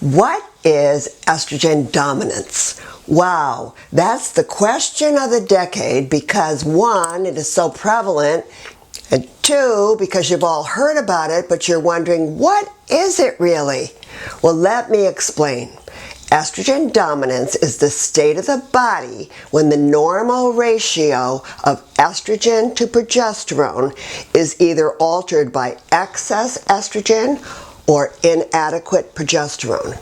What is estrogen dominance? Wow, that's the question of the decade because one, it is so prevalent, and two, because you've all heard about it, but you're wondering, what is it really? Well, let me explain. Estrogen dominance is the state of the body when the normal ratio of estrogen to progesterone is either altered by excess estrogen or inadequate progesterone.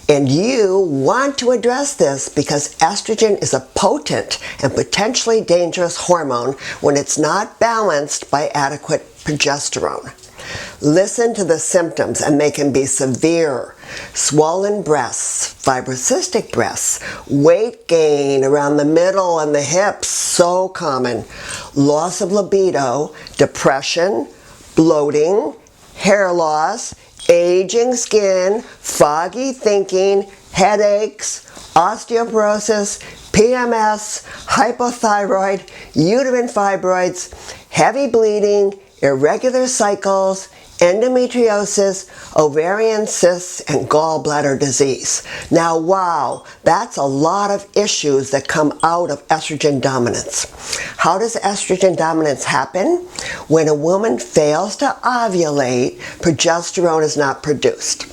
And you want to address this because estrogen is a potent and potentially dangerous hormone when it's not balanced by adequate progesterone. Listen to the symptoms, and they can be severe. Swollen breasts, fibrocystic breasts, weight gain around the middle and the hips, so common. Loss of libido, depression, bloating, hair loss, aging skin, foggy thinking, headaches, osteoporosis, PMS, hypothyroid, uterine fibroids, heavy bleeding, irregular cycles, endometriosis, ovarian cysts, and gallbladder disease. Now, wow, that's a lot of issues that come out of estrogen dominance. How does estrogen dominance happen? When a woman fails to ovulate, progesterone is not produced.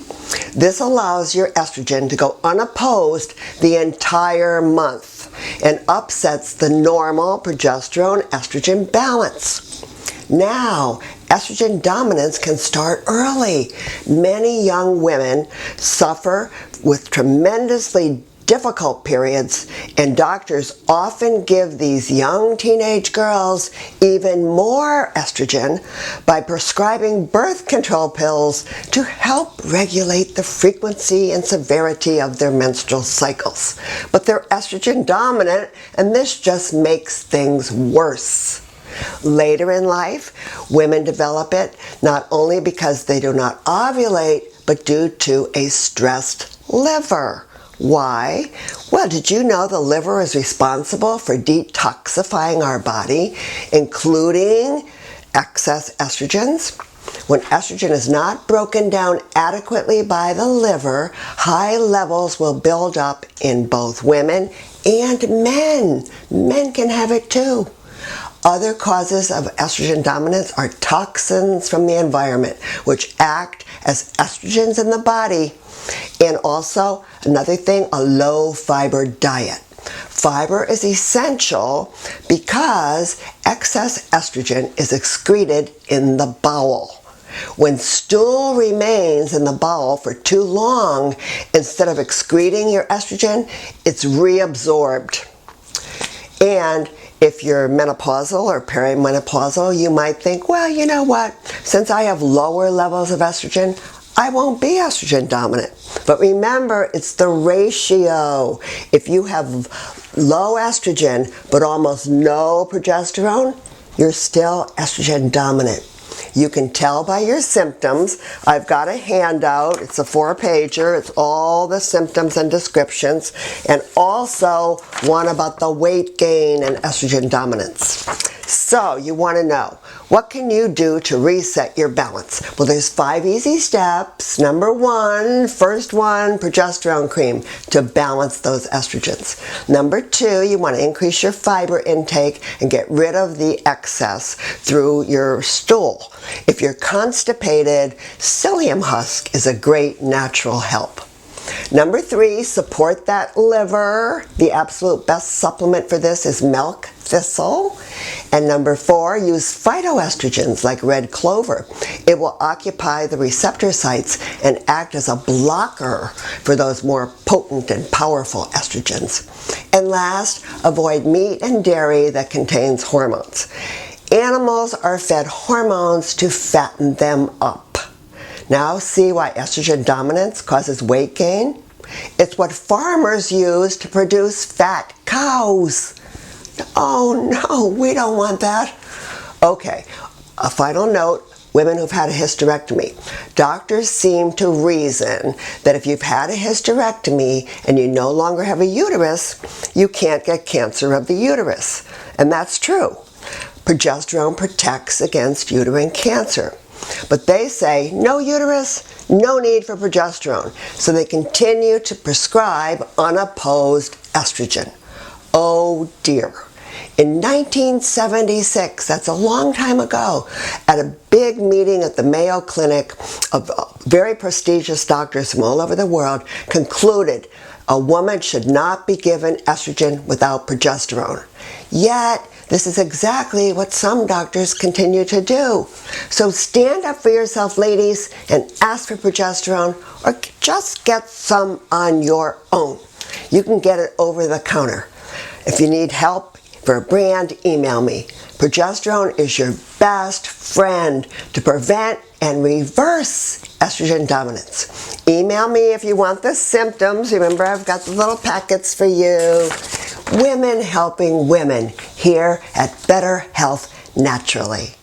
This allows your estrogen to go unopposed the entire month and upsets the normal progesterone-estrogen balance. Now, estrogen dominance can start early. Many young women suffer with tremendously difficult periods, and doctors often give these young teenage girls even more estrogen by prescribing birth control pills to help regulate the frequency and severity of their menstrual cycles. But they're estrogen dominant, and this just makes things worse. Later in life, women develop it not only because they do not ovulate, but due to a stressed liver. Why? Well, did you know the liver is responsible for detoxifying our body, including excess estrogens? When estrogen is not broken down adequately by the liver, high levels will build up in both women and men. Men can have it too. Other causes of estrogen dominance are toxins from the environment, which act as estrogens in the body. And also, another thing, a low fiber diet. Fiber is essential because excess estrogen is excreted in the bowel. When stool remains in the bowel for too long, instead of excreting your estrogen, it's reabsorbed. And if you're menopausal or perimenopausal, you might think, well, you know what? Since I have lower levels of estrogen, I won't be estrogen dominant. But remember, it's the ratio. If you have low estrogen but almost no progesterone, you're still estrogen dominant. You can tell by your symptoms. I've got a handout. It's a 4-pager. It's all the symptoms and descriptions, and also one about the weight gain and estrogen dominance. So you want to know, what can you do to reset your balance? Well, there's 5 easy steps. Number 1, first one, progesterone cream to balance those estrogens. Number 2, you want to increase your fiber intake and get rid of the excess through your stool. If you're constipated, psyllium husk is a great natural help. Number 3, support that liver. The absolute best supplement for this is milk thistle. And number 4, use phytoestrogens like red clover. It will occupy the receptor sites and act as a blocker for those more potent and powerful estrogens. And last, avoid meat and dairy that contains hormones. Animals are fed hormones to fatten them up. Now see why estrogen dominance causes weight gain? It's what farmers use to produce fat cows. Oh no, we don't want that. Okay, a final note, women who've had a hysterectomy. Doctors seem to reason that if you've had a hysterectomy and you no longer have a uterus, you can't get cancer of the uterus. And that's true. Progesterone protects against uterine cancer. But they say no uterus, no need for progesterone. So they continue to prescribe unopposed estrogen. Oh dear. In 1976, that's a long time ago, at a big meeting at the Mayo Clinic, of very prestigious doctors from all over the world concluded a woman should not be given estrogen without progesterone. Yet, this is exactly what some doctors continue to do. So stand up for yourself, ladies, and ask for progesterone, or just get some on your own. You can get it over the counter. If you need help for a brand, email me. Progesterone is your best friend to prevent and reverse estrogen dominance. Email me if you want the symptoms. Remember, I've got the little packets for you. Women helping women here at Better Health Naturally.